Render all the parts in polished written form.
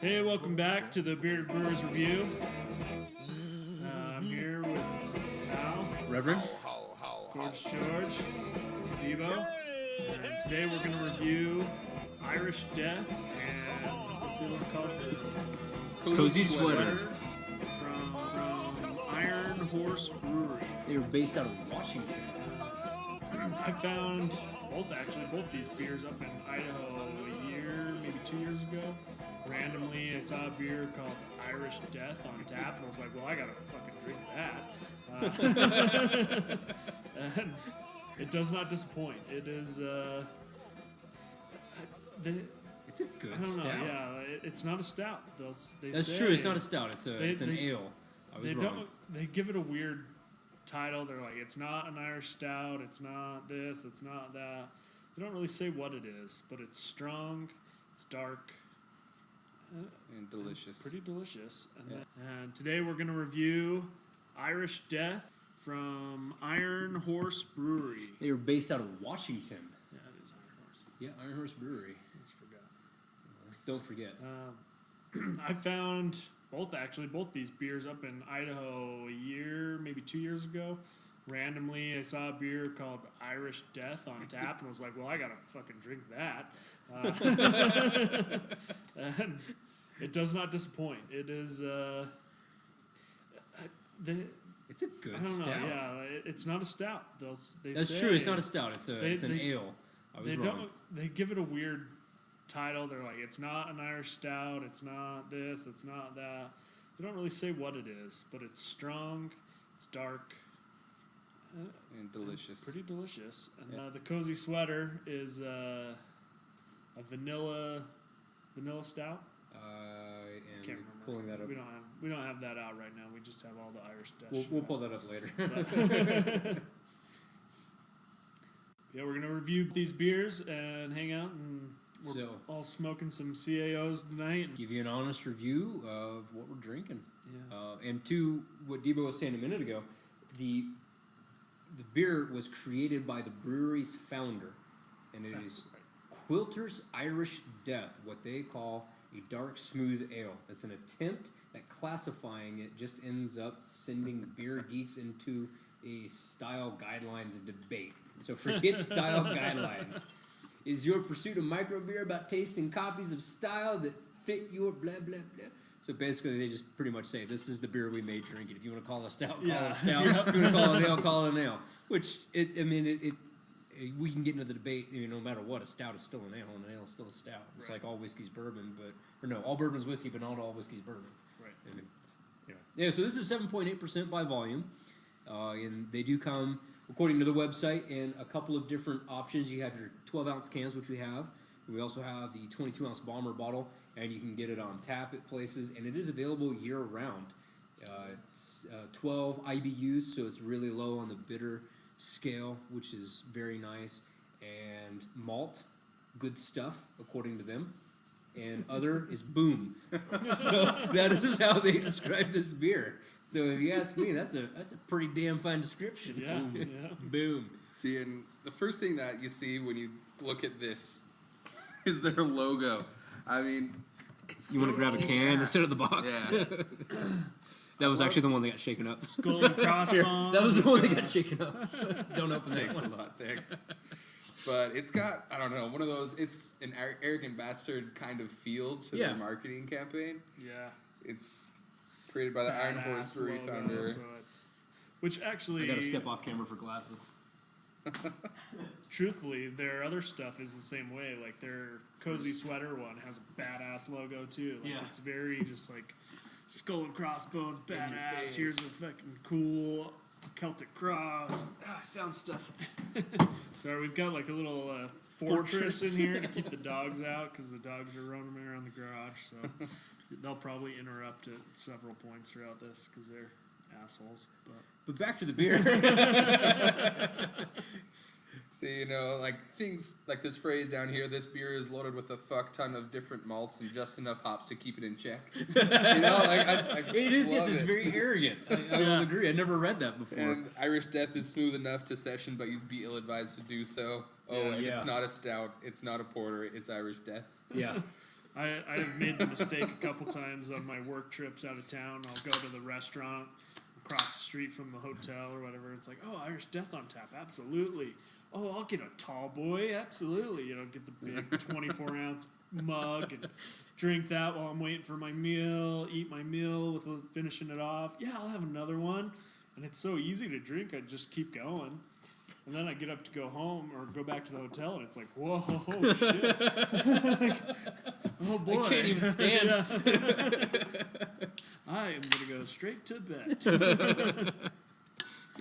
Hey, welcome back to the Bearded Brewers Review. I'm here with Al, Reverend? George, Debo. And today we're going to review Irish Death and what's it called? Cozy Sweater. From Iron Horse Brewery. They were based out of Washington. I found both these beers up in Idaho a year, maybe 2 years ago. Randomly, I saw a beer called Irish Death on tap, and I was like, well, I gotta fucking drink that. And it does not disappoint. It is, It's a good I don't stout. know, yeah, it's not a stout. They That's say, true. It's not a stout. It's an ale. I was wrong. They give it a weird title. They're like, it's not an Irish stout. It's not this. It's not that. They don't really say what it is, but it's strong. It's dark. And delicious. Pretty delicious. And today we're going to review Irish Death from Iron Horse Brewery. They were based out of Washington. Yeah, it is Iron Horse. Yeah, Iron Horse Brewery. I just forgot. Don't forget. I found both these beers up in Idaho a year, maybe 2 years ago. Randomly, I saw a beer called Irish Death on tap, and I was like, well, I gotta fucking drink that. And it does not disappoint. It is, It's a good I don't stout. know, yeah, it's not a stout. That's true. It's not a stout. It's an ale. I was wrong. They give it a weird title. They're like, it's not an Irish stout. It's not this. It's not that. They don't really say what it is, but it's strong. It's dark. And delicious. Pretty delicious. And the Cozy Sweater is a vanilla stout. And Can't remember. pulling that up. We don't have that out right now. We just have all the Irish Death. We'll pull that up later. Yeah, we're gonna review these beers and hang out, and we're So- all smoking some CAOs tonight. Give you an honest review of what we're drinking. Yeah. And to what Debo was saying a minute ago, the beer was created by the brewery's founder, and it is Quilter's Irish Death, what they call a dark, smooth ale. It's an attempt at classifying it, just ends up sending beer geeks into a style guidelines debate. So forget style guidelines. Is your pursuit of micro beer about tasting copies of style that fit your blah, blah, blah? So basically, they just pretty much say, this is the beer we made, drink it. If you want to call it a stout, call it a stout. If you want to call it an ale, call it an ale. Which, we can get into the debate, no matter what, a stout is still an ale, and an ale is still a stout. It's like all whiskey's bourbon, all bourbon's whiskey, but not all whiskey's bourbon. Right. Yeah, so this is 7.8% by volume. And they do come, according to the website, in a couple of different options. You have your 12-ounce cans, which we have. We also have the 22-ounce bomber bottle, and you can get it on tap at places, and it is available year-round. It's 12 IBUs, so it's really low on the bitter scale, which is very nice. And malt, good stuff, according to them. And other is boom. So that is how they describe this beer. So if you ask me, that's a pretty damn fine description. Yeah, Boom. yeah. Boom. See, and the first thing that you see when you look at this is their logo. I mean, it's You want to grab a can instead of the box? Yeah. That was actually the one that got shaken up. Skull and crossbones. That was the one that got shaken up. Don't open that Thanks a one. lot, thanks. But it's got, I don't know, one of those, it's an arrogant bastard kind of feel to their marketing campaign. Yeah. It's created by the Iron Horse Brewery logo, founder. so which actually, I got to step off camera for glasses. truthfully, their other stuff is the same way. Like their Cozy Sweater one has a badass logo too. Like it's very just like skull and crossbones, badass. Here's a fucking cool Celtic cross. I found stuff. So we've got like a little fortress in here to keep the dogs out because the dogs are roaming around the garage. So they'll probably interrupt at several points throughout this because they're assholes. But back to the beer. See, like things like this phrase down here, this beer is loaded with a fuck ton of different malts and just enough hops to keep it in check. I It is. love It's it. very arrogant. I will agree. I never read that before. And Irish Death is smooth enough to session, but you'd be ill-advised to do so. Oh, and Yeah. it's not a stout, it's not a porter, it's Irish Death. Yeah. I've made the mistake a couple times on my work trips out of town. I'll go to the restaurant across the street from the hotel or whatever. It's like, oh, Irish Death on tap, absolutely. Oh, I'll get a tall boy, absolutely. You know, get the big 24-ounce mug and drink that while I'm waiting for my meal, eat my meal with finishing it off. Yeah, I'll have another one. And it's so easy to drink, I just keep going. And then I get up to go home or go back to the hotel, and it's like, whoa, shit. Oh, boy. I can't even stand. I am going to go straight to bed.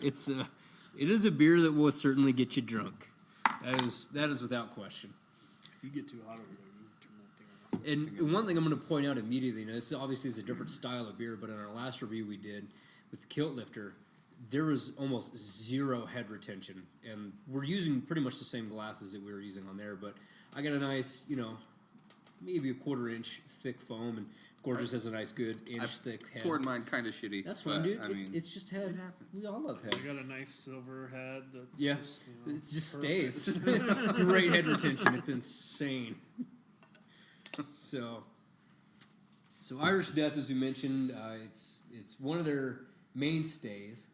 It is a beer that will certainly get you drunk. That is without question. If you get too hot over there, you turn that thing off. And one thing I'm going to point out immediately, and this obviously is a different style of beer, but in our last review we did with the Kilt Lifter, there was almost zero head retention, and we're using pretty much the same glasses that we were using on there, but I got a nice, maybe a 1/4 inch thick foam, and Gorgeous has a nice good inch thick head. Poured mine kind of shitty. That's fine, dude. I mean, It's just head. it happens. We all love head. You got a nice silver head that's Yeah, just, it just perfect. stays. Great head retention. It's insane. So Irish Death, as we mentioned, it's one of their mainstays.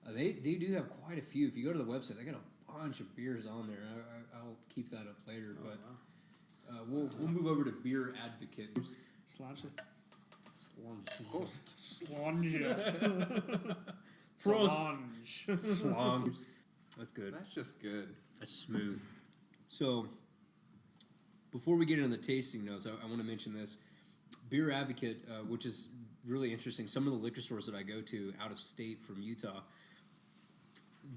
They do have quite a few. If you go to the website, they got a bunch of beers on there. I'll keep that up later, but we'll move over to Beer Advocate. Slange. Host. Slange. Prost. Slong. That's good. That's just good. That's smooth. So, before we get into the tasting notes, I want to mention this. Beer Advocate, which is really interesting. Some of the liquor stores that I go to out of state from Utah,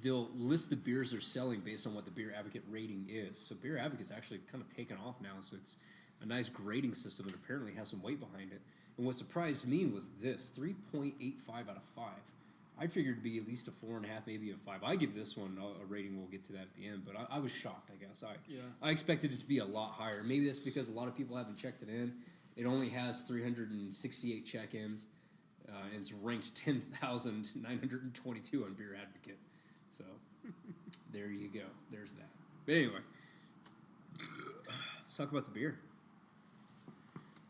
they'll list the beers they're selling based on what the Beer Advocate rating is. So Beer Advocate's actually kind of taken off now, so it's a nice grading system and apparently has some weight behind it. And what surprised me was this, 3.85 out of 5. I figured it'd be at least a 4.5, maybe a 5. I give this one a rating. We'll get to that at the end, but I was shocked, I guess. I expected it to be a lot higher. Maybe that's because a lot of people haven't checked it in. It only has 368 check-ins, and it's ranked 10,922 on Beer Advocate. So, there you go. There's that. But anyway, let's talk about the beer.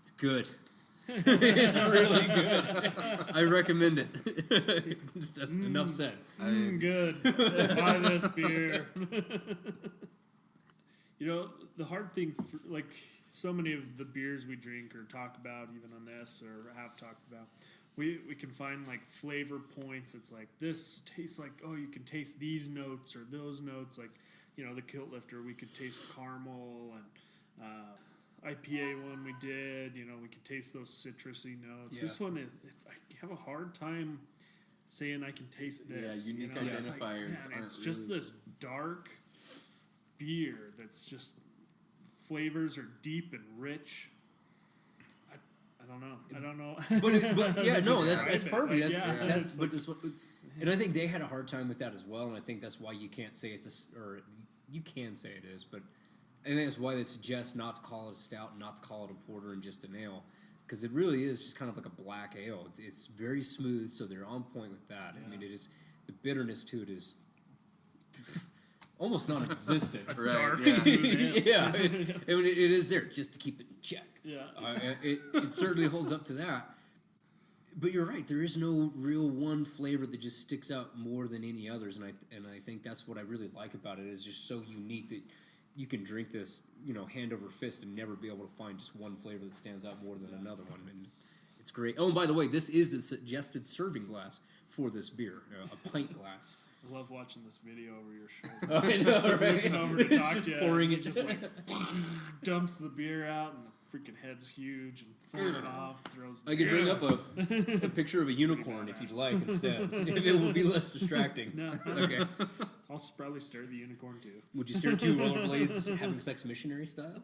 It's good. It's really good. I recommend it. That's enough said. Good. Buy this beer. The hard thing, like so many of the beers we drink or talk about, even on this, or have talked about, we can find like flavor points. It's like this tastes like, oh, you can taste these notes or those notes. Like, the Kilt Lifter, we could taste caramel, and IPA one we did. We could taste those citrusy notes. Yeah. This one, I have a hard time saying I can taste this. Yeah, unique It's like, identifiers man, aren't it's just really- this dark beer that's just flavors are deep and rich. I don't know. But yeah, no, that's Describe it. perfect. Like, That's what, and I think they had a hard time with that as well. And I think that's why you can't say or you can say it is, but I think that's why they suggest not to call it a stout, not to call it a porter, and just an ale, because it really is just kind of like a black ale. It's very smooth, so they're on point with that. Yeah. I mean, it is the bitterness to it is almost non-existent. Right, Dark, yeah. smooth ale. It is there just to keep it in check. Yeah. It certainly holds up to that. But you're right. There is no real one flavor that just sticks out more than any others, and I think that's what I really like about it. It's just so unique that you can drink this, hand over fist and never be able to find just one flavor that stands out more than another one. And it's great. Oh, and by the way, this is the suggested serving glass for this beer, a pint glass. I love watching this video over your shoulder. I know, right? Looking over to It's talk just to you, pouring and it. just like dumps the beer out, and the freaking head's huge, and throwing it off, throws. I could bring up a picture of a unicorn if you'd badass. like instead. If it would be less distracting. No. Okay. I'll probably stare at the unicorn too. Would you stare two rollerblades having sex missionary style?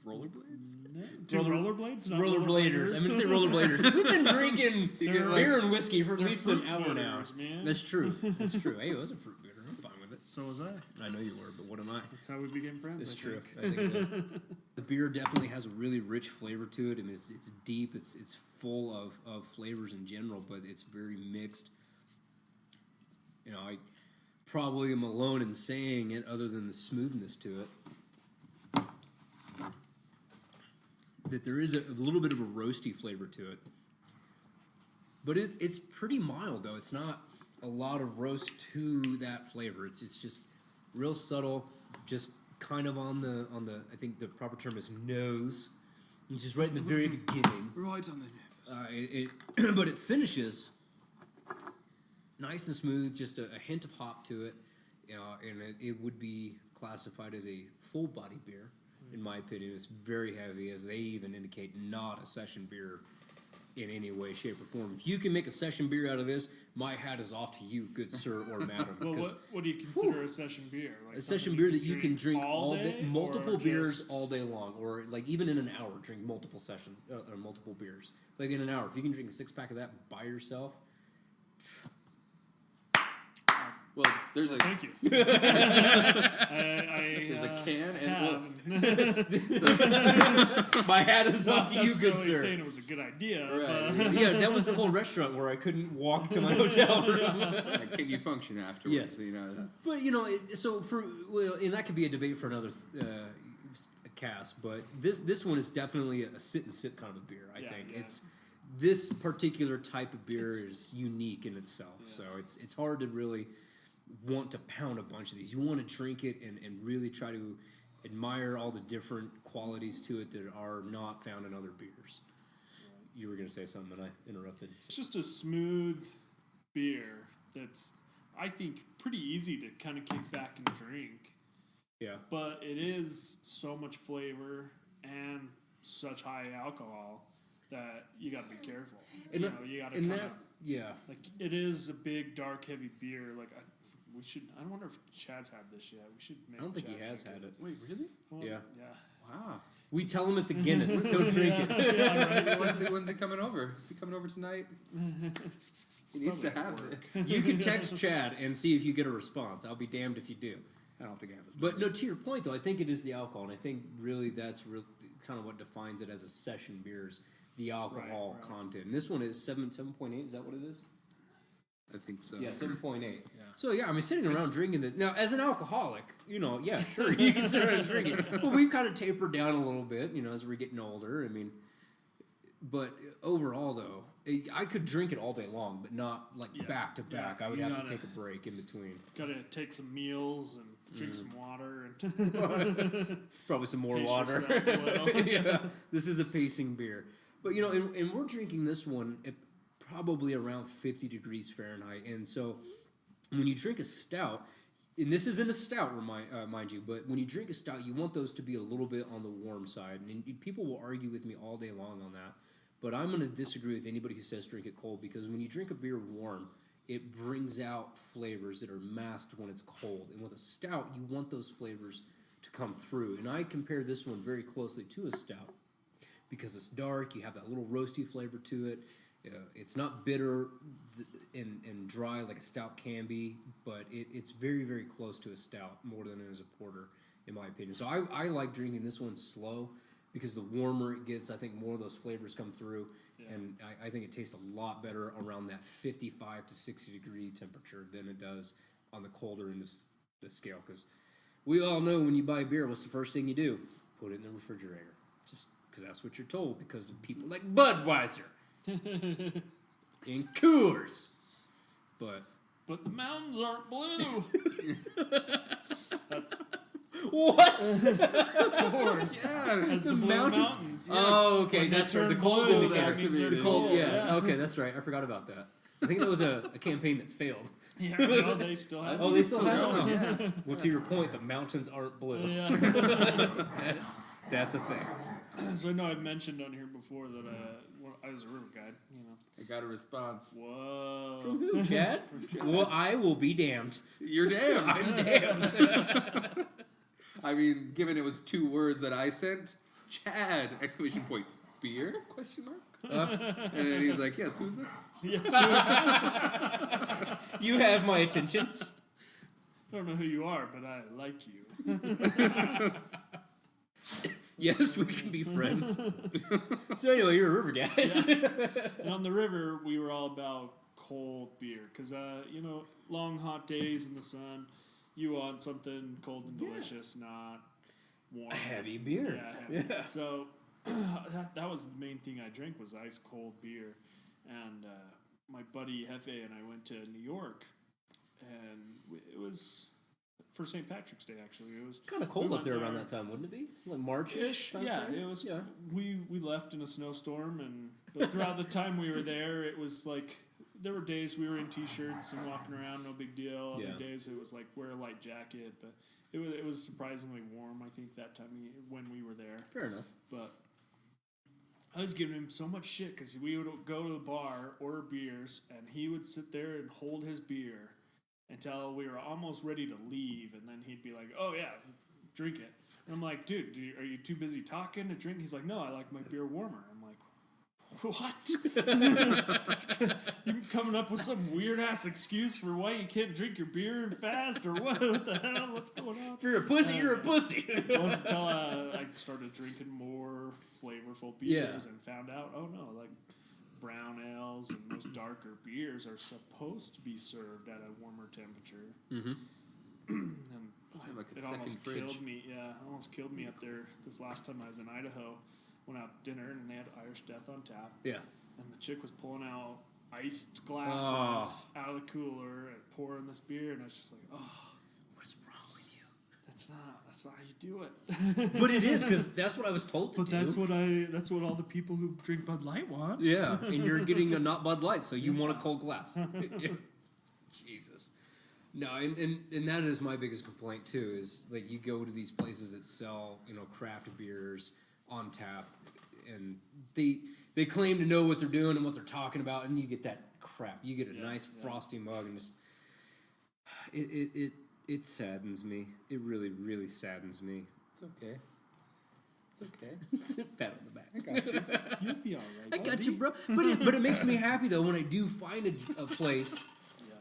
Rollerblades? No. Do rollerblades? Not Rollerbladers. I'm gonna say rollerbladers. We've been drinking They're beer and whiskey for at they're least an fruit hour now. bitters, man. That's true. That's true. Hey, it was a fruit bitter. I'm fine with it. So was I. I know you were, but what am I? That's how we became friends. It's I true. think. I think it is. The beer definitely has a really rich flavor to it. I mean, it's deep. It's full of flavors in general, but it's very mixed. I probably am alone in saying it, other than the smoothness to it. that there is a little bit of a roasty flavor to it. But it's pretty mild though. It's not a lot of roast to that flavor. It's just real subtle, just kind of on the I think the proper term is nose. It's just right in the very beginning. Right on the nose. But it finishes nice and smooth, just a hint of hop to it, and it would be classified as a full body beer, in my opinion. It's very heavy, as they even indicate, not a session beer in any way, shape, or form. If you can make a session beer out of this, my hat is off to you, good sir or madam. Well, 'cause what do you consider a session beer? Like a something session beer that you can drink all day, or multiple beers just- all day long, or like even in an hour, drink multiple or multiple beers. Like in an hour, if you can drink a 6-pack of that by yourself, Well, there's a Thank you. there's There's a can and my hat is off to you, good sir. Saying it was a good idea. Right. But Yeah, that was the whole restaurant where I couldn't walk to my hotel room. like, can you function afterwards? Yes. You know, that's, But and that could be a debate for another cast. But this one is definitely a sit and sip kind of a beer. I think it's this particular type of beer is unique in itself. Yeah. So it's hard to really want to pound a bunch of these. You want to drink it and really try to admire all the different qualities to it that are not found in other beers. You were going to say something and I interrupted. it's just a smooth beer that's, I think, pretty easy to kind of kick back and drink. Yeah. But it is so much flavor and such high alcohol that you got to be careful. And you got to and kind that, of yeah. like it is a big, dark, heavy beer. Like we should. I wonder if Chad's had this yet. We should. Make I don't think Chad he has drink had it. wait, really? Well, Yeah. Yeah. Wow. We tell him it's a Guinness. Don't drink it. Yeah, right. When's he coming over? Is he coming over tonight? He needs to have this. You can text Chad and see if you get a response. I'll be damned if you do. I don't think I have this. But no, to your point though, I think it is the alcohol, and I think really that's kind of what defines it as a session beers, the alcohol Right. content. And this one is 7.8. Is that what it is? I think so. Yeah, 7.8. Yeah. So yeah, I mean, sitting around drinking this now as an alcoholic, yeah, sure, you can sit around and drink it. But we've kind of tapered down a little bit, as we're getting older. I mean, but overall though, I could drink it all day long, but not like Yeah. back to back. Yeah, I would you have to gotta- take a break in between. Gotta take some meals and drink some water and Probably some more Pace water. yourself a little. Yeah, this is a pacing beer. But and we're drinking this one at probably around 50 degrees Fahrenheit. And so when you drink a stout, and this isn't a stout, mind you, but when you drink a stout, you want those to be a little bit on the warm side. And people will argue with me all day long on that. But I'm going to disagree with anybody who says drink it cold, because when you drink a beer warm, it brings out flavors that are masked when it's cold. And with a stout, you want those flavors to come through. And I compare this one very closely to a stout because it's dark, you have that little roasty flavor to it. It's not bitter and dry like a stout can be, but it's very, very close to a stout, more than it is a porter, in my opinion. So I like drinking this one slow, because the warmer it gets, I think more of those flavors come through, and I think it tastes a lot better around that 55 to 60 degree temperature than it does on the colder end of the scale. Because we all know when you buy beer, what's the first thing you do? Put it in the refrigerator, just because that's what you're told, because of people like Budweiser and Coors. But the mountains aren't blue. That's what? of course. Yeah. As the The blue mountains? mountains. Oh, okay, When they that's right. The turn cold blue, indicator. that means they're Activated. cold. Yeah, okay, that's right. I forgot about that. I think that was a campaign that failed. Yeah, no, they still have. Oh, they still Still have going, it? Oh. Well, to your point, the mountains aren't blue. Yeah. That's a thing. So I know I've mentioned on here before that I was a river guide. I got a response. Whoa. Who, Chad? Well, I will be damned. You're damned. I'm damned. I mean, given it was 2 words that I sent, Chad! Exclamation point. Beer? Question mark. And then he was like, "Yes, who's this?" Yes, You have my attention. I don't know who you are, but I like you. Yes, we can be friends. So anyway, you're a river guy. And on the river, we were all about cold beer because long hot days in the sun. You want something cold and delicious, not warm. A heavy beer. Yeah, heavy. Yeah. So that was the main thing I drank was ice cold beer, and my buddy Hefe and I went to New York, and it was for St. Patrick's Day. Actually, it was Kind of cold we up there went around that time, wouldn't it be? Like March-ish? Yeah, timeframe? it was. Yeah. We left in a snowstorm, but throughout the time we were there, it was like there were days we were in t-shirts and walking around, no big deal. Other Yeah. days it was like wear a light jacket, but it was surprisingly warm. I think that time when we were there, Fair enough. but I was giving him so much shit because we would go to the bar, order beers, and he would sit there and hold his beer until we were almost ready to leave, and then he'd be like, "Oh yeah, drink it." And I'm like, "Dude, are you too busy talking to drink?" He's like, "No, I like my beer warmer." I'm like, "What? You coming up with some weird ass excuse for why you can't drink your beer and fast, or what? What the hell? What's going on?" If you're a pussy, you're a pussy. It wasn't until I started drinking more flavorful beers and found out, oh no, like brown ales and those darker beers are supposed to be served at a warmer temperature. Mm-hmm. And Have like a it second almost fridge. killed me. Yeah, almost killed me up there. This last time I was in Idaho, went out to dinner and they had Irish Death on tap. Yeah. And the chick was pulling out iced glasses out of the cooler and pouring this beer, and I was just like, oh, What is wrong with you? that's not how you do it. But it is, because that's what I was told to But do. that's what all the people who drink Bud Light want. Yeah, and you're getting a not Bud Light, so you want a cold glass. Jesus. No, and that is my biggest complaint too. Is like you go to these places that sell craft beers on tap, and they claim to know what they're doing and what they're talking about, and you get that crap. You get a nice frosty mug, and just it saddens me. It really saddens me. It's okay. It's okay. It's a pat on the back. I got you. You'll be all I right. got you, bro. But it makes me happy though when I do find a place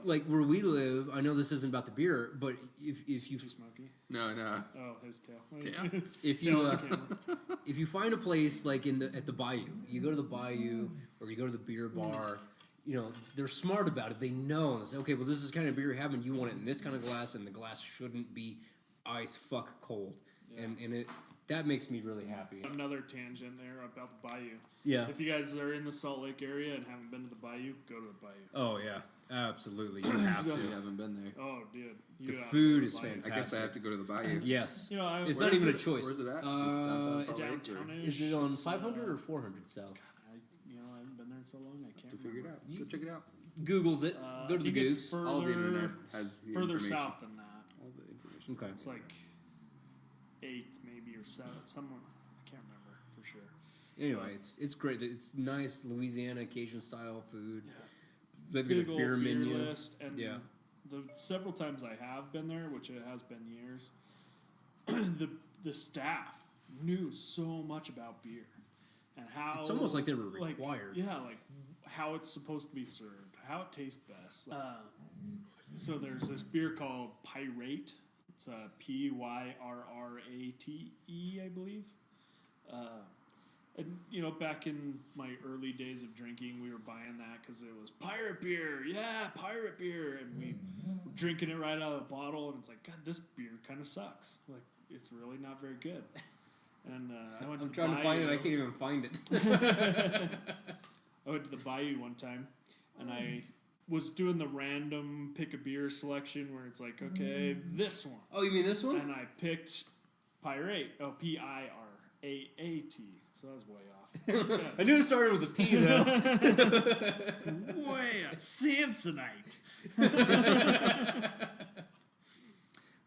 like where we live. I know this isn't about the beer, but if you Too smoky. No. Oh, his tail. Tail. if Tail you on the camera. if you find a place like at the bayou, you go to the bayou or you go to the beer bar. They're smart about it. They know. They say, okay, well, this is the kind of beer you're having. You want it in this kind of glass, and the glass shouldn't be ice fuck cold. Yeah. And that makes me really happy. Another tangent there about the bayou. Yeah. If you guys are in the Salt Lake area and haven't been to the bayou, go to the bayou. Oh yeah, absolutely. You have I to. haven't been there. Oh, dude. The You have food to is go to the bayou. fantastic. I guess I have to go to the bayou. Yes. I, It's Where not is even a it? choice. Where's it at? Just downtown Salt Lake, or- downtown-ish. Is it on It's, 500 or 400 south? I haven't been there in so long. I can't To figure it remember. out. Go check it out. Google's it. Go to the I think it's Googs. further, All the internet has the further information. south than that. All the information. Okay. It's like 8th maybe or 7th. Someone I can't remember for sure. Anyway, it's great. It's nice Louisiana Cajun style food. They've got Big a old beer menu. list, and Yeah. the several times I have been there, which it has been years, the staff knew so much about beer and how It's almost like they were required. like how it's supposed to be served, how it tastes best. So there's this beer called Pyrate. It's Pyrrate, I believe. And back in my early days of drinking, we were buying that because it was pirate beer. Yeah, pirate beer, and we were drinking it right out of the bottle. And it's like, God, this beer kind of sucks. Like, it's really not very good. And I went to I'm the trying to find it. I Bayou. can't even find it. I went to the Bayou one time, and I was doing the random pick a beer selection where it's like, okay, this one. Oh, you mean this one? And I picked Pyrate. Oh, Piraat. So that was way off. I knew it started with a P though. Way off. Samsonite.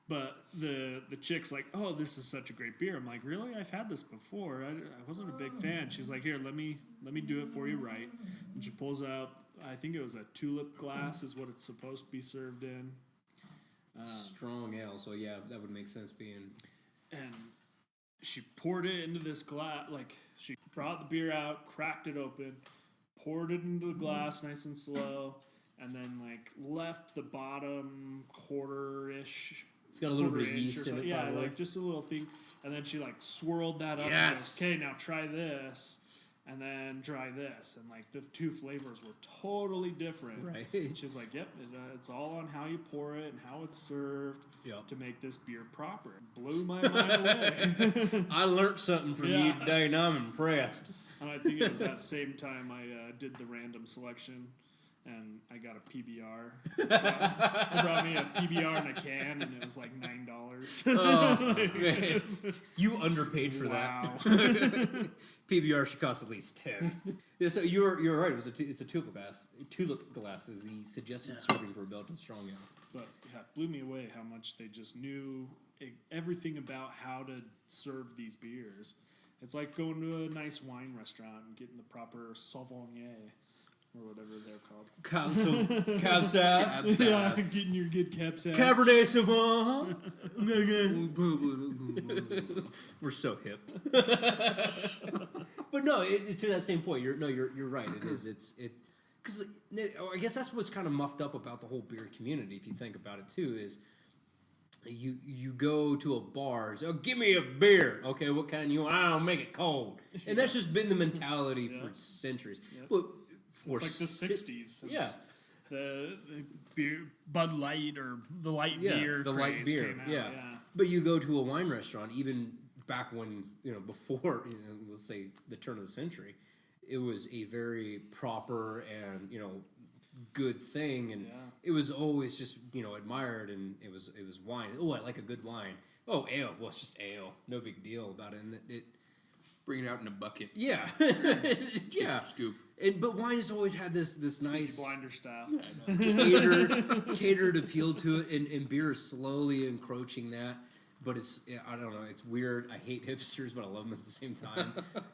But the chick's like, oh, this is such a great beer. I'm like, really? I've had this before. I wasn't a big fan. She's like, here, let me do it for you right. And she pulls out, I think it was a tulip glass is what it's supposed to be served in. Strong ale, so yeah, that would make sense being. And she poured it into this glass. Like, she brought the beer out, cracked it open, poured it into the glass nice and slow, and then, like, left the bottom quarter-ish. It's got a little bit of quarter inch yeast or in so. it, Yeah, probably. like, just a little thing. And then she, like, swirled that up. Yes. And goes, okay, now try this. and then try this, and like the two flavors were totally different. Right. She's like, yep, it's all on how you pour it and how it's served Yep. to make this beer proper. It blew my mind away. I learned something from you Yeah. today, and I'm impressed. And I think it was that same time I did the random selection, and I got a PBR. It brought me a PBR in a can, and it was like $9. Oh, man. You underpaid for Wow. that. PBR should cost at least 10. Yeah, so you're right. It's a tulip glass. Tulip glass is the suggested serving for a Belgian strong ale. But yeah, it blew me away how much they just knew everything about how to serve these beers. It's like going to a nice wine restaurant and getting the proper Sauvignon or whatever they're called. Cab Sauv. Yeah, getting your good caps out. Cabernet Sauvignon. We're so hip. But no, to that same point, you're right. It is. Because I guess that's what's kind of muffed up about the whole beer community. If you think about it too, is you go to a bar and say, "Oh, give me a beer." Okay, what kind you want? I'll make it cold. And that's just been the mentality for centuries. Yeah. But for It's like the 60s. Yeah. The beer, Bud Light or the light Yeah, beer. the light craze beer. came out, Yeah. But you go to a wine restaurant, even back when, before, let's say the turn of the century, it was a very proper and, good thing. And Yeah. it was always just, admired, and it was wine. Oh, I like a good wine. Oh, ale. Well, it's just ale. No big deal about it. And it Bring it out in a bucket. yeah. Yeah. Scoop. But wine has always had this nice Blinder style. catered appeal to it, and beer is slowly encroaching that. But I don't know, it's weird. I hate hipsters, but I love them at the same time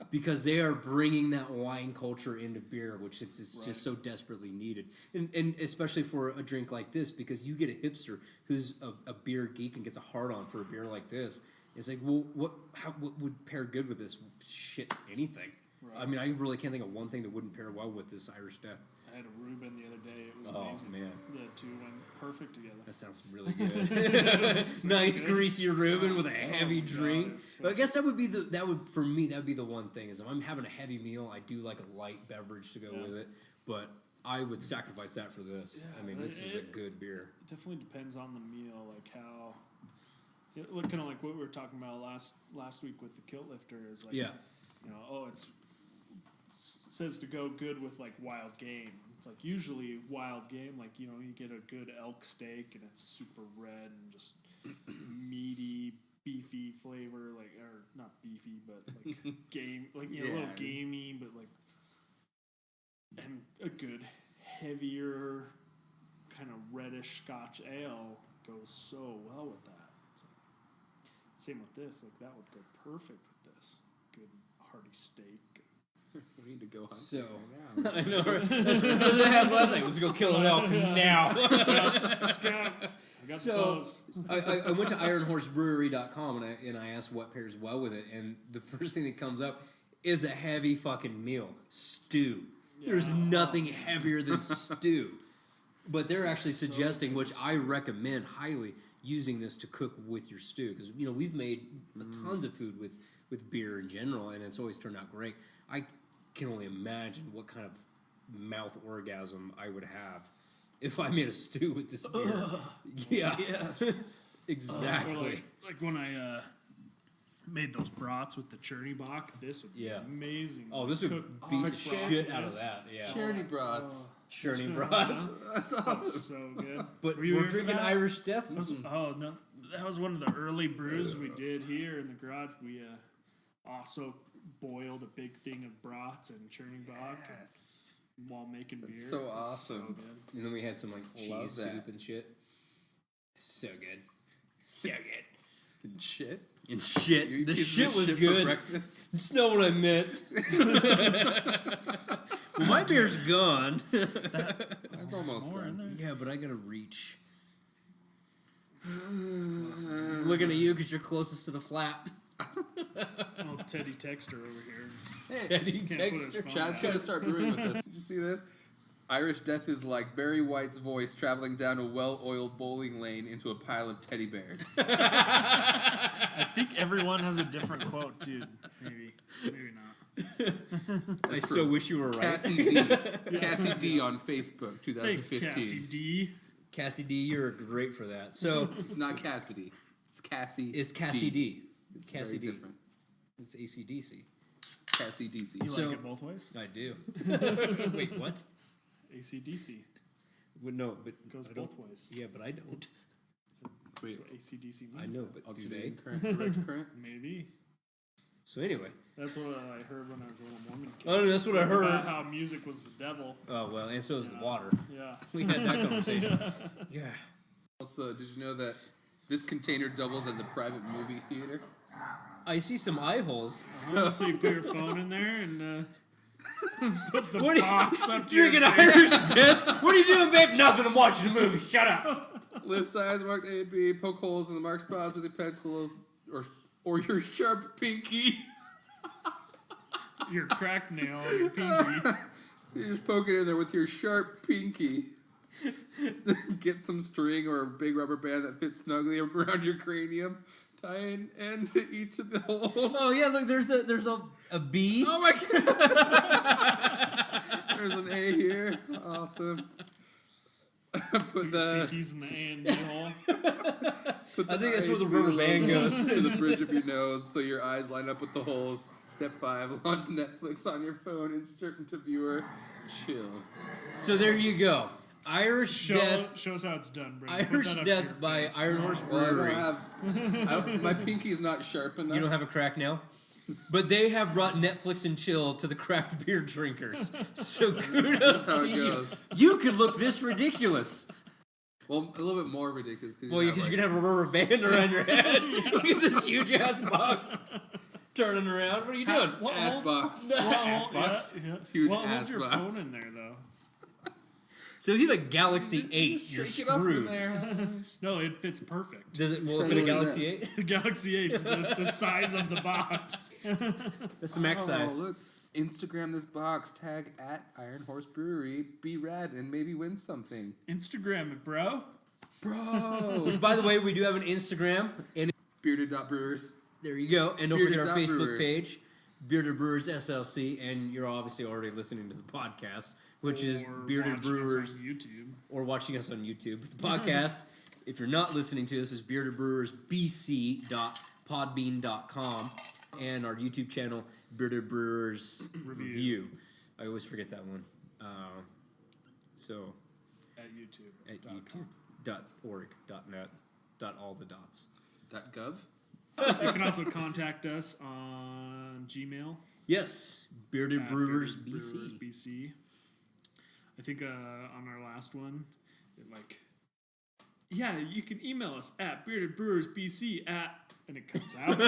because they are bringing that wine culture into beer, which it's just so desperately needed, and especially for a drink like this, because you get a hipster who's a beer geek and gets a hard on for a beer like this. It's like, well, what would pair good with this? Shit, anything. Right. I mean, I really can't think of one thing that wouldn't pair well with this Irish Death. I had a Reuben the other day. It was Oh, amazing. man. The two went perfect together. That sounds really good. Nice good. greasy Reuben with a heavy my God, drink. it's so But I guess that would be the one thing is if I'm having a heavy meal, I do like a light beverage to go with it. But I would sacrifice that for this. Yeah, I mean, this is a good beer. It definitely depends on the meal, like how. Kind of like what we were talking about last week with the Kilt Lifter is like, Yeah. It says to go good with like wild game. It's like usually wild game, like you get a good elk steak and it's super red and just meaty, beefy flavor, like or not beefy, but like game, like a little gamey, but like and a good heavier kind of reddish Scotch ale goes so well with that. It's like, same with this, like that would go perfect with this. Good hearty steak. We need to go hunt So right now. I know. That's what I had last night. Let's go kill an elk now. Let's go. I got So the I went to ironhorsebrewery.com and I asked what pairs well with it, and the first thing that comes up is a heavy fucking meal, stew. There's nothing heavier than stew. But they're actually suggesting, which I recommend highly, using this to cook with your stew, because we've made tons of food with beer in general, and it's always turned out great. I can only imagine what kind of mouth orgasm I would have if I made a stew with this beer. Yeah. Yes. Exactly. like when I made those brats with the churny bach, this would be amazing. Oh, this would Cook beat the brats shit with out of this. that. Yeah. Churny brats. Churning brats. That's That's awesome. so good. But Were you we're here for drinking that? Irish Death. Oh no, that was one of the early brews we did here in the garage. We also boiled a big thing of brats and churning bach while making beer. so It's awesome. good. And then we had some like Love cheese that. soup and shit. So good. So good. And shit. And shit. You The eating shit this was shit for good. breakfast? That's not what I meant. Well, my beer's gone. That's almost More in done. there. Yeah, but I gotta reach. Looking at you because you're closest to the flap. Oh, Teddy Texter over here. Teddy Can't put his Texter. phone Chad's down. gonna start brewing with this. Did you see this? Irish Death is like Barry White's voice traveling down a well-oiled bowling lane into a pile of teddy bears. I think everyone has a different quote too. Maybe not. I so wish you were right. Cassie D. Cassie D on Facebook, Thanks, 2015. Cassie D. Cassie D, you're great for that. So It's not Cassidy. It's Cassie. it's Cassie D. It's Cassie very D. different. It's AC/DC. Cassie DC. You So- like it both ways? I do. Wait, what? AC/DC Well, no, but goes I don't- both ways. Yeah, but I don't. Wait, That's what AC/DC means. I know, but do they? alternating current, direct current. Maybe. So anyway, That's what I heard when I was a little Mormon kid. oh, that's what I About heard. how music was the devil. Oh well, and so is the water. Yeah. We had that conversation. Yeah. Also, did you know that this container doubles as a private movie theater? I see some eye holes. So you put your phone in there and put the What are you- box up to your Drinking face. Irish Death? What are you doing, babe? Nothing. I'm watching a movie. Shut up. List size marked A and B. Poke holes in the marked spots with a pencil or your sharp pinky. Your cracked nail, your pinky. You just poke it in there with your sharp pinky. Get some string or a big rubber band that fits snugly around your cranium. Tie an end to each of the holes. Oh yeah, look. There's a B. Oh my god! There's an A here. Awesome. Put the. Pinky's in the A and B hole. Put I think that's where the IHB rubber band logo goes. to the bridge of your nose, so your eyes line up with the holes. Step 5: launch Netflix on your phone. Insert into viewer. Chill. So there you go. Irish Death. Show us how it's done, Brandon. Put Irish that up to your Death by face. Iron Horse Well, Brewery. my pinky is not sharp enough. You don't have a crack now? But they have brought Netflix and chill to the craft beer drinkers. So kudos That's how to it you. goes. You could look this ridiculous. Well, a little bit more ridiculous. Well, because you can have a rubber band around your head. Look at this huge ass box turning around. What are you doing? What ass hole- box. what hole- Ass box. Yeah. Huge What ass holds your box. phone in there, though? So if you have a Galaxy 8, you're Shake it up in screwed. there. No, it fits perfect. Does it? Will it Try fit a doing Galaxy that. 8? The Galaxy 8 is the size of the box. That's the max Oh, size. look. Instagram this box. Tag at Iron Horse Brewery. Be rad and maybe win something. Instagram it, bro. Bro. Which, by the way, we do have an Instagram, and Bearded.brewers. there you go. And don't forget our Bearded Facebook Brewers. page, Bearded Brewers SLC, and you're obviously already listening to the podcast, which is Or Bearded watching us Brewers, on YouTube. or watching us on YouTube. The podcast, if you're not listening to us, is beardedbrewersbc.podbean.com, and our YouTube channel, Bearded Brewers Review. I always forget that one. So At YouTube. at youtube.org.net, all the dots. .gov. You can also contact us on Gmail. Yes, Bearded at Brewers Bearded BC. Brewers BC. I think on our last one, you can email us at beardedbrewersbc and it cuts out.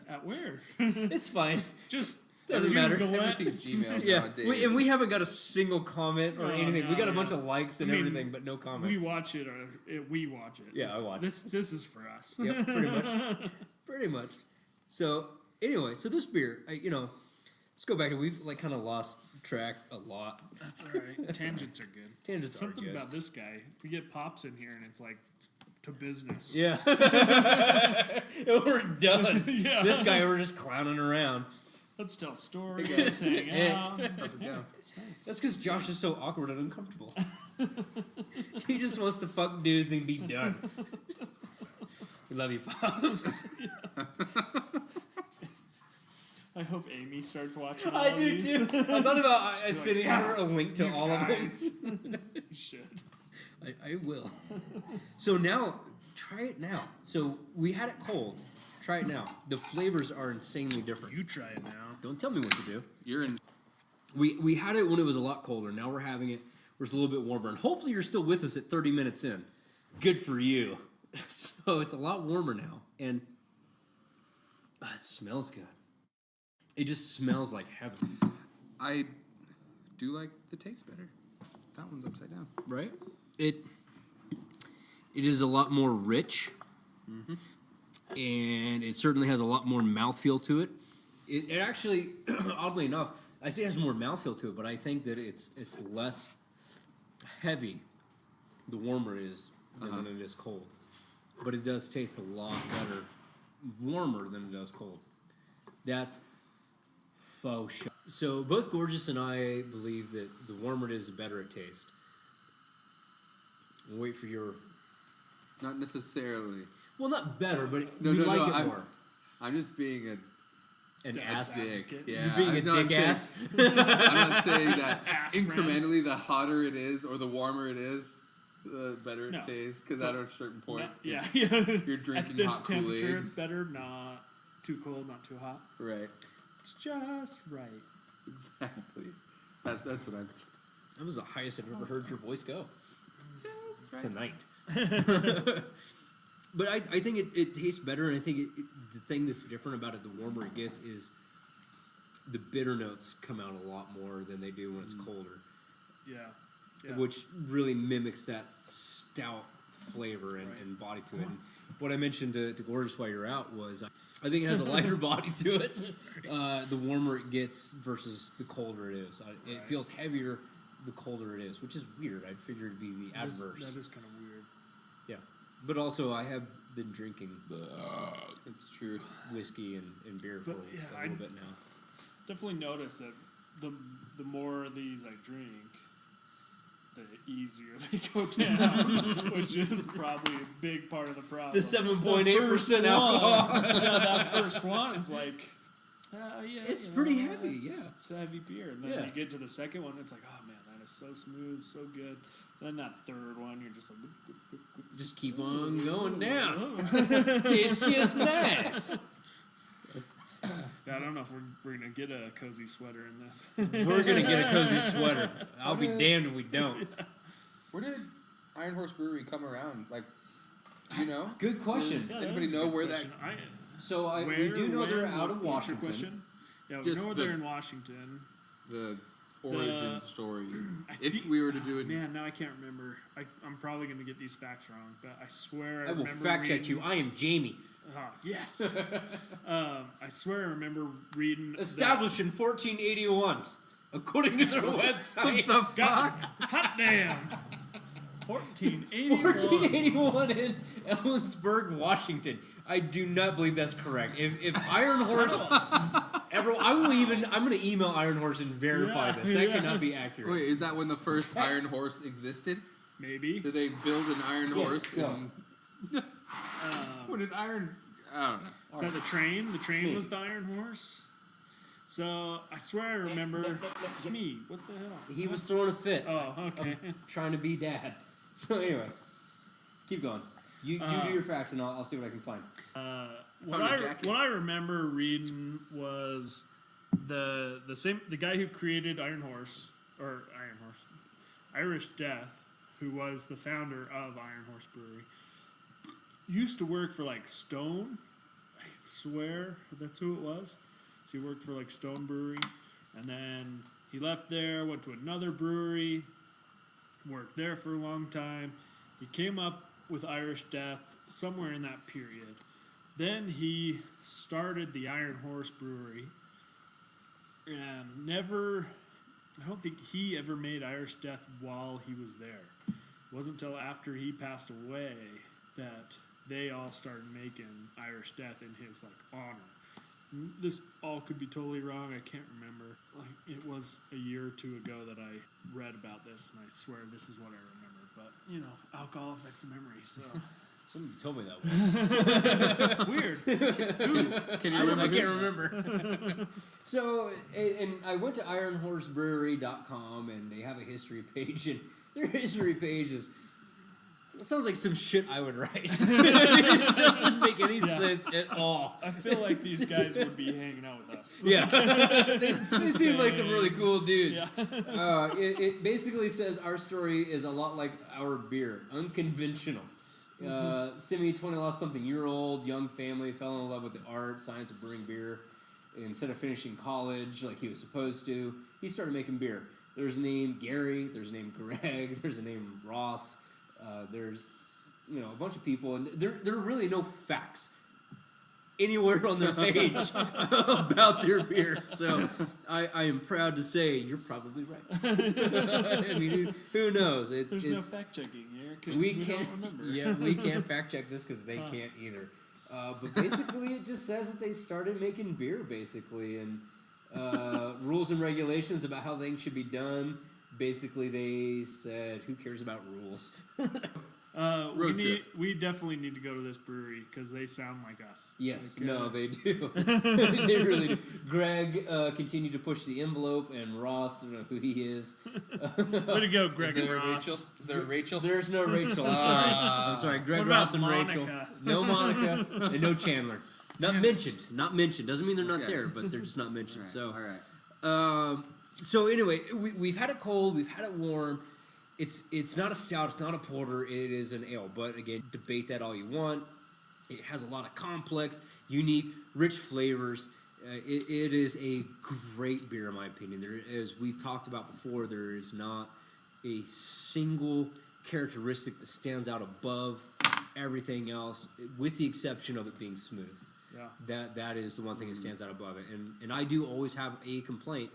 At where? It's fine. Just Doesn't matter. Google it. Everything's Gmail Yeah, nowadays. we haven't got a single comment or Oh, anything. We no, got a bunch yeah. of likes and I mean, everything, but no We comments. watch it, we watch it. Yeah, I watch this. This is for us. Yep, pretty much. Pretty much. So anyway, so this beer, let's go back. We've kind of lost track a lot. That's all right. Tangents are good. Tangents are Something good. about this guy. We get Pops in here, and it's like to business. Yeah. We're done. Yeah. This guy, we're just clowning around. Let's tell stories. Hey, guys. Let's hang out. How's it going? It's nice. That's because Josh is so awkward and uncomfortable. He just wants to fuck dudes and be done. We love you, Pops. I hope Amy starts watching. I all do these. too. I thought about sending her a link to You all of them. guys. You should. I will. So now, try it now. So we had it cold. Try it now. The flavors are insanely different. You try it now. Don't tell me what to do. You're in. We had it when it was a lot colder. Now we're having it where it's a little bit warmer. And hopefully you're still with us at 30 minutes in. Good for you. So it's a lot warmer now. And it smells good. It just smells like heaven. I do like the taste better. That one's upside down. Right? It is a lot more rich. And it certainly has a lot more mouthfeel to it. It actually, oddly enough, I say it has more mouthfeel to it, but I think that it's less heavy the warmer it is than when it is cold. But it does taste a lot better warmer than it does cold. That's faux show. So both Gorgeous and I believe that the warmer it is, the better it tastes. We'll wait for your... Not necessarily. Well, not better, but No, we no, like no, it I'm- more. I'm just being An a ass. dick. Yeah, You're being a no, I'm dick saying- ass. I'm not saying that Ass friend. incrementally the hotter it is or the warmer it is, the better it No. tastes. Because at a certain point, Yeah, it's- yeah. you're drinking At this hot temperature, Kool-Aid. it's better. Not too cold, not too hot. Right. It's just right. Exactly. That's what I'm. That was the highest I've ever heard your voice go. Tonight. But I think it tastes better, and I think the thing that's different about it, the warmer it gets, is the bitter notes come out a lot more than they do when it's colder, Yeah. Yeah. which really mimics that stout flavor and body to it. And what I mentioned to Gorgeous while you're out was I think it has a lighter body to it the warmer it gets versus the colder it is. It Right. feels heavier the colder it is, which is weird. I'd figure it'd be the adverse. That is kind of weird. Yeah, but also I have been drinking It's true. whiskey and beer for But, yeah, a little bit now. Definitely notice that the more of these I drink, the easier they go down, which is probably a big part of the problem. The 7.8% alcohol. That first one's like, yeah, It's you pretty heavy, it's, yeah. it's a heavy beer. And then Yeah. you get to the second one, it's like, oh man, that is so smooth, so good. Then that third one, you're just like, Just keep on going down. Tastes just nice. yeah, I don't know if we're gonna get a cozy sweater in this. We're gonna get a cozy sweater. I'll be damned if we don't. Where did Iron Horse Brewery come around? Like, do you know? Good question. Does anybody know where that? So we do know they're out of what's your Washington. question? Yeah, we Just know the- they're in Washington. The origin story. I If think- we were to do it, Man, now I can't remember. I'm probably going to get these facts wrong, but I swear I will remember fact check reading, you. I am Jamie. Yes. I swear I remember reading. that- Established in 1481, according to their website. the fuck? Hot damn. 1481. 1481 in Ellensburg, Washington. I do not believe that's correct. If Iron Horse ever, I'm going to email Iron Horse and verify Yeah, this. That yeah. cannot be accurate. Wait, is that when the first Iron Horse existed? Maybe. Did they build an Iron Yes, Horse? yeah. And when an Iron, I don't know. Is that the train? The train me. was the Iron Horse? So I swear I remember. It's me. What the hell? He was throwing a fit, Oh, okay. trying to be dad. So anyway, keep going. You do your facts, and I'll see what I can find. What Found a jacket. I remember reading was the guy who created Irish Death, who was the founder of Iron Horse Brewery, used to work for like Stone. I swear that's who it was. So he worked for like Stone Brewery, and then he left there, went to another brewery, worked there for a long time. He came up with Irish Death somewhere in that period. Then he started the Iron Horse Brewery, and I don't think he ever made Irish Death while he was there. It wasn't until after he passed away that they all started making Irish Death in his honor. This all could be totally wrong. I can't remember. Like, it was a year or two ago that I read about this, and I swear this is what I remember. But alcohol affects the memory, so Somebody told me that once. weird. Can you I remember? can't remember. So, and I went to ironhorsebrewery.com, and they have a history page, and their history page it sounds like some shit I would write. It doesn't make any sense at all. I feel like these guys would be hanging out with us. Yeah. they seem like some really cool dudes. It basically says our story is a lot like our beer, unconventional. Simi, 20-something-year-old, young family, fell in love with the art, science of brewing beer. Instead of finishing college like he was supposed to, he started making beer. There's a name Gary, there's a name Greg, there's a name Ross, there's a bunch of people, and there are really no facts. anywhere on their page about their beer. So I am proud to say you're probably right. I mean, who knows? There's no fact checking here because we we can't. don't remember. Yeah, we can't fact check this because they can't either. But basically, it just says that they started making beer, basically, and rules and regulations about how things should be done. Basically, they said, "Who cares about rules?" Road trip. We definitely need to go to this brewery because they sound like us. Yes, Like, no, they do. They really do. Greg continued to push the envelope, and Ross, I don't know who he is. Way to go, Greg Is and there a Ross. Rachel? Is there a Rachel? There's no Rachel. I'm sorry. I'm sorry. Greg, What about Ross, and Rachel. Monica? No Monica, and no Chandler. Not Damn it. mentioned. Not mentioned. Doesn't mean they're not Okay. there, but they're just not mentioned. So. all right. So anyway, we've had it cold, we've had it warm. It's not a stout, it's not a porter, it is an ale. But again, debate that all you want. It has a lot of complex, unique, rich flavors. It is a great beer in my opinion. There, as we've talked about before, there is not a single characteristic that stands out above everything else, with the exception of it being smooth. Yeah. That is the one thing that stands out above it. And I do always have a complaint.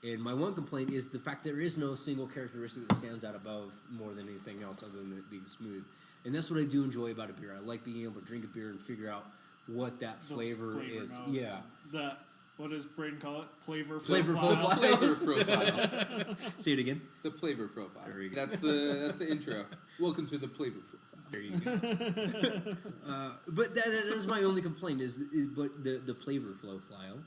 And my one complaint is the fact there is no single characteristic that stands out above more than anything else other than it being smooth. And that's what I do enjoy about a beer. I like being able to drink a beer and figure out what that Those flavor is. notes. Yeah. What does Braden call it? Flavor Flavor profile. Flavor profile. Say it again. The flavor profile. There you go. That's the intro. Welcome to the flavor profile. There you go. But that is my only complaint but the flavor profile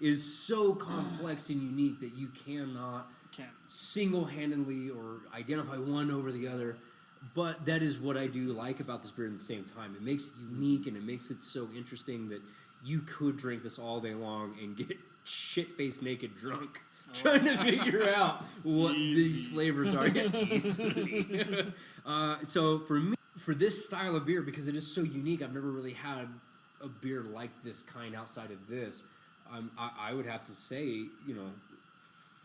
is so complex and unique that you cannot Can't. single-handedly or identify one over the other. But that is what I do like about this beer at the same time. It makes it unique and it makes it so interesting that you could drink this all day long and get shit-faced naked drunk trying to figure out what these flavors are easily. So for me, for this style of beer, because it is so unique, I've never really had a beer like this kind outside of this. I would have to say,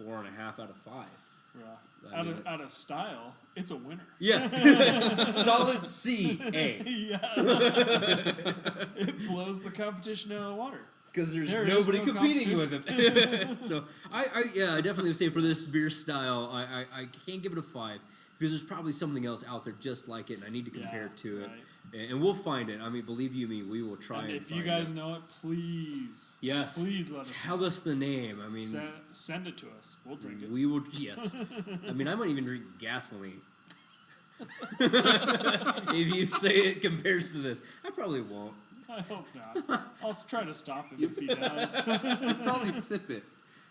4.5 out of 5. Yeah. I mean, Out of style, it's a winner. Yeah, solid C, A. Yeah. It blows the competition out of the water. Because there's There is nobody no competing with it. So I definitely would say for this beer style, I can't give it a 5 because there's probably something else out there just like it, and I need to compare it to it. And we'll find it. I mean, believe you me, we will try And and if you find guys it. know it, please. Yes. Please let us Tell us the name. I mean, Send it to us. We'll drink it. we will. Yes. I mean, I might even drink gasoline. If you say it compares to this, I probably won't. I hope not. I'll try to stop him if he does. You'd probably sip it.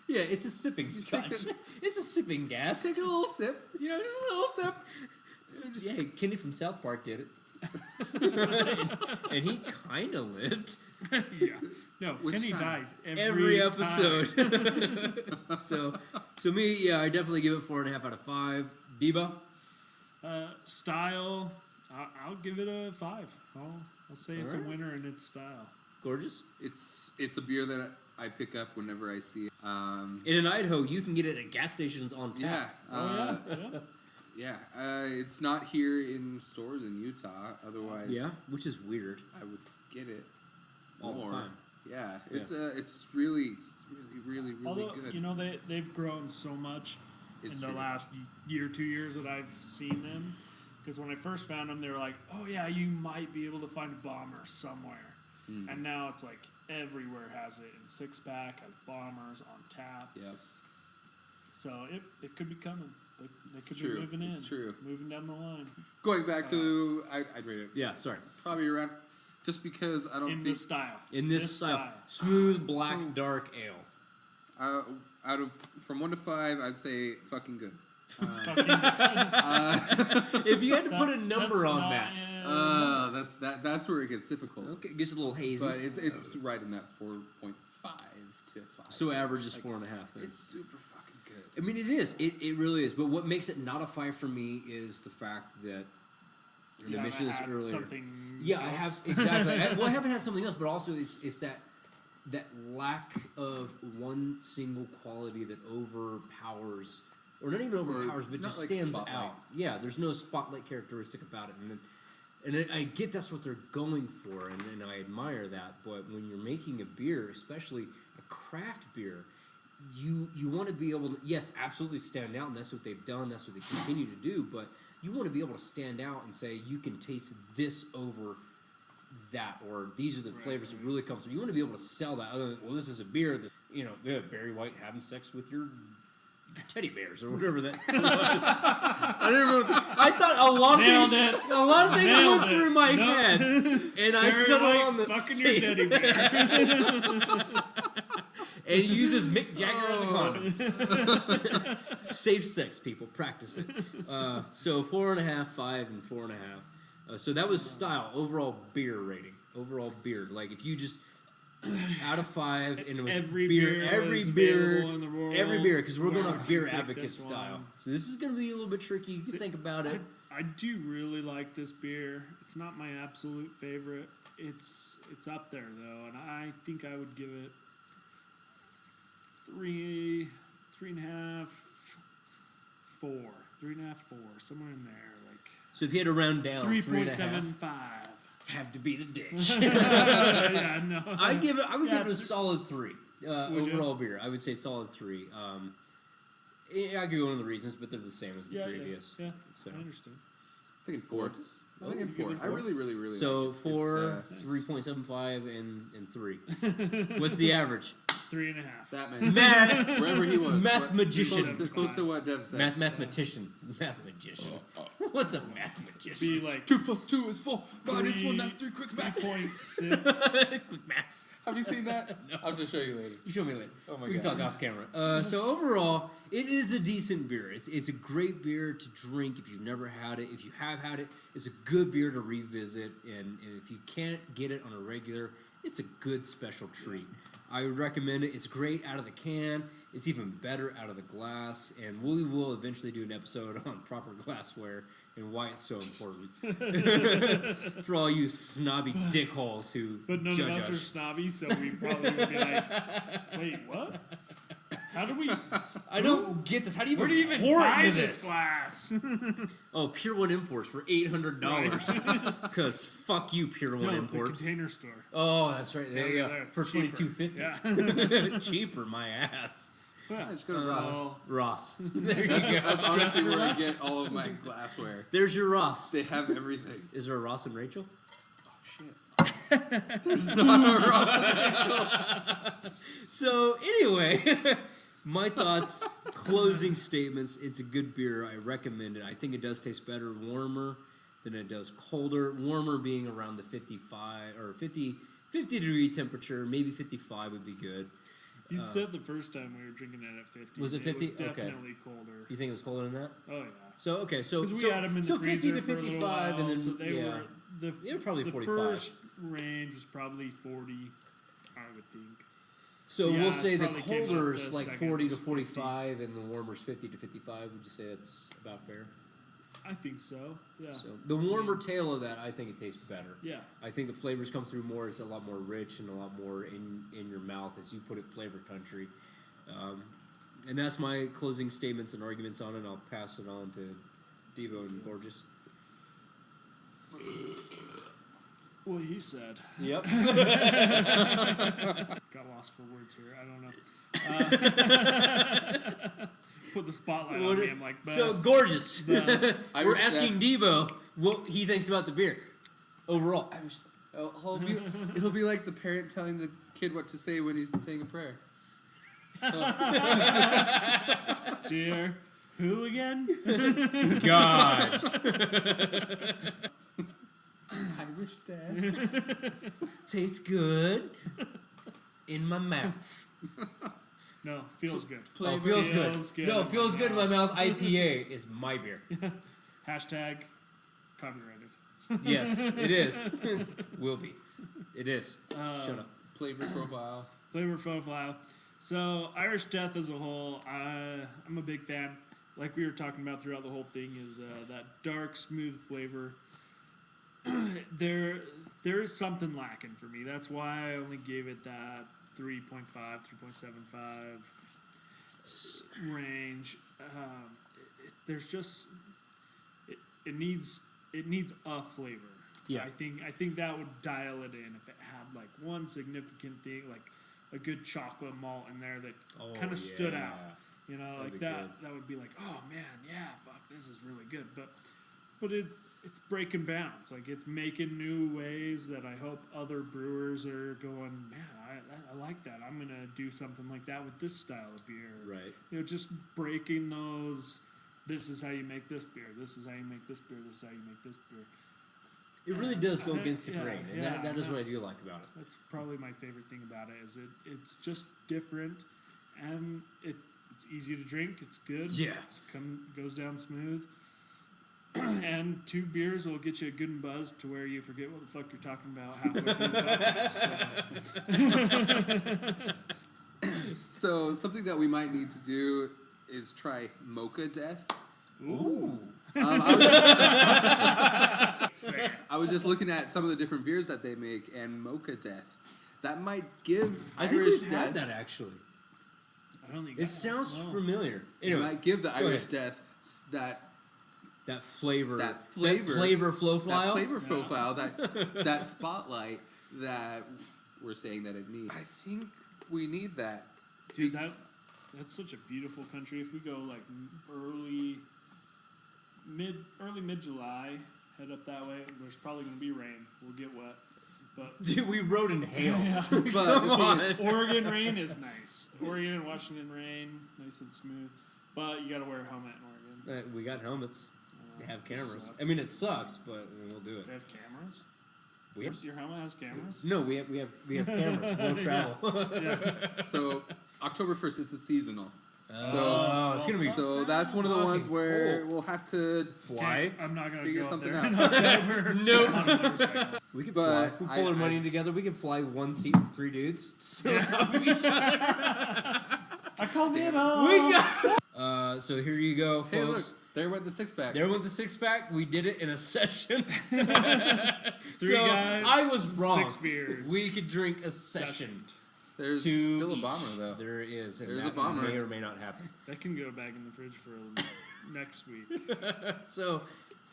Yeah, it's a sipping scotch. It's a sipping gas. Take a little sip. Just a little sip. Yeah, Kenny from South Park did it. and he kind of lived Yeah. No, Which Kenny time? dies every time. episode. so me, yeah, I definitely give it 4.5 out of 5. Deba, Style, I'll give it a 5. I'll say it's Alright. a winner in its style. gorgeous. It's a beer that I pick up whenever I see it. In Idaho, you can get it at gas stations on Yeah. tap. Yeah. It's not here in stores in Utah. Otherwise, Yeah, which is weird. I would get it All the more. time. Yeah, it's really really Although, good. they've grown so much It's in the true. last year, 2 years that I've seen them. Because when I first found them, they were like, oh yeah, you might be able to find a bomber somewhere. And now it's like everywhere has it in 6-pack, has bombers on tap. Yep. So it could be coming. They could true. be moving in. It's true. Moving down the line. Going back to, I'd rate it Yeah, sorry. probably around, just because I don't In think this style. In this style, smooth black So- dark ale. out of from 1 to 5, I'd say fucking good. Fucking If you had to put a number that's on not- that, That's where it gets difficult. okay, it gets a little hazy. But it's right in that 4.5 to 5. So average is Like, 4.5. Then. It's super fucking good. I mean, it is. It really is. But what makes it not a 5 for me is the fact that, and You I mentioned this haven't had earlier. Something Yeah, I else. have exactly. I haven't had something else, but also it's that lack of one single quality that overpowers, or not even overpowers, but not just like stands spotlight. out. Yeah, there's no spotlight characteristic about it, And I get that's what they're going for, and I admire that. But when you're making a beer, especially a craft beer, you want to be able to, yes, absolutely stand out, and that's what they've done. That's what they continue to do. But you want to be able to stand out and say you can taste this over that, or these are the flavors that really come through. You want to be able to sell that. Other than, well, this is a beer that Barry White having sex with your teddy bears or whatever that was. I don't remember. I thought a lot of things Nailed went it. through my Nope. head, and I Barry still White on the fucking same. your teddy bear. And he uses Mick Jagger as a condom. Safe sex, people. Practice it. So 4.5, 5, and 4.5. So that was style. Overall beer rating. Overall beer. Like if you just out of 5, and it was Every beer, every was beer, available in the world. every beer, because we're going Why on don't you beer pick advocate this style. one? So this is going to be a little bit tricky. You can think about it. I do really like this beer. It's not my absolute favorite. It's up there though, and I think I would give it 3.5, 4, 3.5, 4, somewhere in there, like So if you had to round down, 3.75. have to be the dish. Yeah, no. I would give it a th- solid 3. Would you? Overall beer, I would say solid 3. I could go into the reasons, but they're the same as the previous. Yeah, So. I understand. I think 4. I think you give it 4. I 4? really So like it. 4, It's, 3.75, and 3. What's the average? 3.5. that man. Math, Wherever he was. Math magician. Close to what Dev said. mathematician. What's a mathematician? Be like 2 plus 2 is 4. Minus 1, 3 that's 3 quick maths. 3.6. Quick maths. Have you seen that? No. I'll just show you later. You show me later. Oh my we can God. talk off camera. So overall, it is a decent beer. It's a great beer to drink if you've never had it. If you have had it, it's a good beer to revisit. And if you can't get it on a regular, it's a good special treat. I would recommend it. It's great out of the can. It's even better out of the glass. And we will eventually do an episode on proper glassware and why it's so important. For all you snobby dickholes who But none judge of us are snobby, so we probably would be like, wait, what? How do we... I don't get this. How do you Where do you even pour buy into this glass? Oh, Pure One Imports for $800. Because fuck you, Pure One No, the Imports. Container Store. Oh, that's right. There you go. There. For Cheaper. $22.50. Yeah. Cheaper, my ass. Yeah, just go to Ross. Ross. There you That's, go. that's honestly for where I us? get all of my glassware. There's your Ross. They have everything. Is there a Ross and Rachel? There's not a Ross. So anyway, my thoughts, closing statements. It's a good beer. I recommend it. I think it does taste better warmer than it does colder. Warmer being around the 55 or 50 degree temperature. Maybe 55 would be good. You said the first time we were drinking it at 50. Was it 50? It was Okay. definitely colder. You think it was colder than that? Oh, yeah. So okay, so Because we so, had them in so the 50 freezer to for a little 55, while, and then so they yeah, were the they were probably 45. first range was probably 40, I would think. So Yeah, we'll say it the probably came up colder is the like second 40 to was 45, and the warmer's 50 to 55. Would you say that's about fair? I think so. Yeah. So the warmer tail of that, I think it tastes better. Yeah. I think the flavors come through more. It's a lot more rich and a lot more in your mouth, as you put it, flavor country. And that's my closing statements and arguments on it. I'll pass it on to Devo and Gorgeous. What he said. Yep. Got lost for words here. I don't know. Put the spotlight on me. I'm like, So Gorgeous. the- We're asking Devo what he thinks about the beer overall. He'll be like the parent telling the kid what to say when he's saying a prayer. dear, who again? God. Irish dad. Tastes good in my mouth. No, feels good. Oh, feels good. No, in feels my good in my mouth. IPA is my beer. Hashtag copyrighted. Yes, it is. Will be. It is. Shut up. Flavor profile. Flavor profile. So Irish Death as a whole, I'm a big fan. Like we were talking about throughout the whole thing, is that dark, smooth flavor. There is something lacking for me. That's why I only gave it that 3.5, 3.75 range. There's just it needs a flavor. Yeah. I think that would dial it in if it had like one significant thing, like a good chocolate malt in there that kind of stood out. You know, That'd like be that. good. That would be like, oh man, yeah, fuck, this is really good. But it's breaking bounds. Like it's making new ways that I hope other brewers are going. Man, I like that. I'm gonna do something like that with this style of beer. Right. You know, just breaking those. This is how you make this beer. This is how you make this beer. This is how you make this beer. It really does go against the Yeah, grain, and yeah, that is what I that's- do like about it. That's probably my favorite thing about it. Is it's just different, and it's easy to drink. It's good. Yeah. Goes down smooth. And 2 beers will get you a good buzz to where you forget what the fuck you're talking about halfway through the bottle. So something that we might need to do is try Mocha Death. Ooh. I was just looking at some of the different beers that they make, and Mocha Death. That might give I think Irish we've Death. had that actually. I don't think It sounds familiar. It Anyway, might give the go Irish ahead. Death that that flavor, that flavor profile. that flavor profile, that spotlight that we're saying that it needs. I think we need that. Dude, that's such a beautiful country. If we go like early mid July, head up that way. There's probably gonna be rain. We'll get wet, but Dude, we rode in hail. But Come the thing on. is, Oregon rain is nice. Oregon and Washington rain, nice and smooth. But you gotta wear a helmet in Oregon. We got helmets. We have cameras. Sucks. I mean, it sucks, but we'll do it. They have cameras. We have, Your helmet has cameras. no, we have cameras. We'll travel. so October 1st, it's a seasonal. Oh, it's gonna be So that's one of the ones fucking where cold. we'll have to. fly. I'm not gonna Figure go something up there. out. in October. No. On a motorcycle. We could But fly. We pull our money together. We can fly one seat for 3 dudes. So I called it up. we got. So here you go, Hey, look, folks. there went the 6-pack. There went the 6-pack. We did it in a session. 3 guys. I was wrong. 6 beers. We could drink a session. There's Two still a each. bomber though. There is. And There's that a bomber. may or may not happen. That can go back in the fridge for next week. So,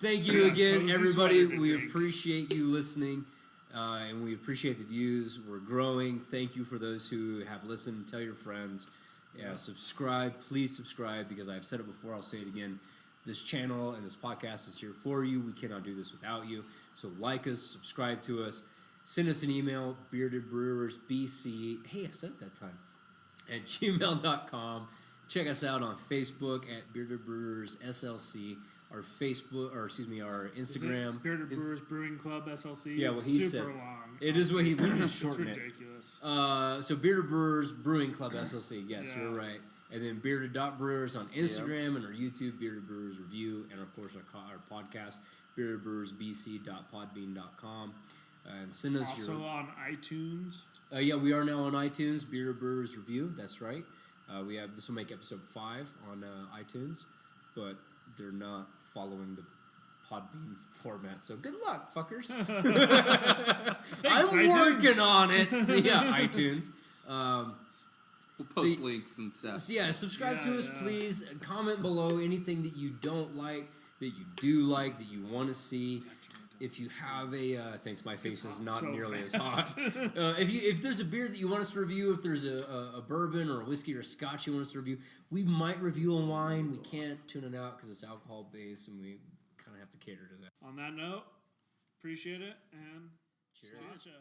thank you again, Cozy everybody. sweater to We drink. appreciate you listening, and we appreciate the views. We're growing. Thank you for those who have listened. Tell your friends. Yeah, subscribe. Please subscribe, because I've said it before. I'll say it again. This channel and this podcast is here for you. We cannot do this without you. So like us, subscribe to us. Send us an email, beardedbrewersbc. Hey, I said it that time. At gmail.com. Check us out on Facebook at Bearded Brewers SLC. Our Facebook, or excuse me, our Is it Instagram. Bearded is- Brewers Brewing Club SLC. Yeah, It's what he super said. long. It is what he we It's just shorten it. ridiculous. So Bearded Brewers Brewing Club SLC. Yes, Yeah. you're right. And then Bearded.Brewers on Instagram and our YouTube, Bearded Brewers Review, and of course our podcast, beardedbrewersbc.podbean.com. And send us Also your. on iTunes. Yeah, we are now on iTunes, Bearded Brewers Review. That's right. We have this will make episode 5 on iTunes, but they're not following the Podbean format. So good luck, fuckers. I'm iTunes. working on it. Yeah, iTunes. We'll post See- links and stuff. So yeah, subscribe Yeah, to us, yeah. please. Comment below anything that you don't like, that you do like, that you want to see. If you have a thanks, my face is not so nearly as fast. hot. If there's a beer that you want us to review, if there's a bourbon or a whiskey or a scotch you want us to review, we might review a wine. We can't tune it out because it's alcohol based, and we kind of have to cater to that. On that note, appreciate it and Cheers. Sláinte.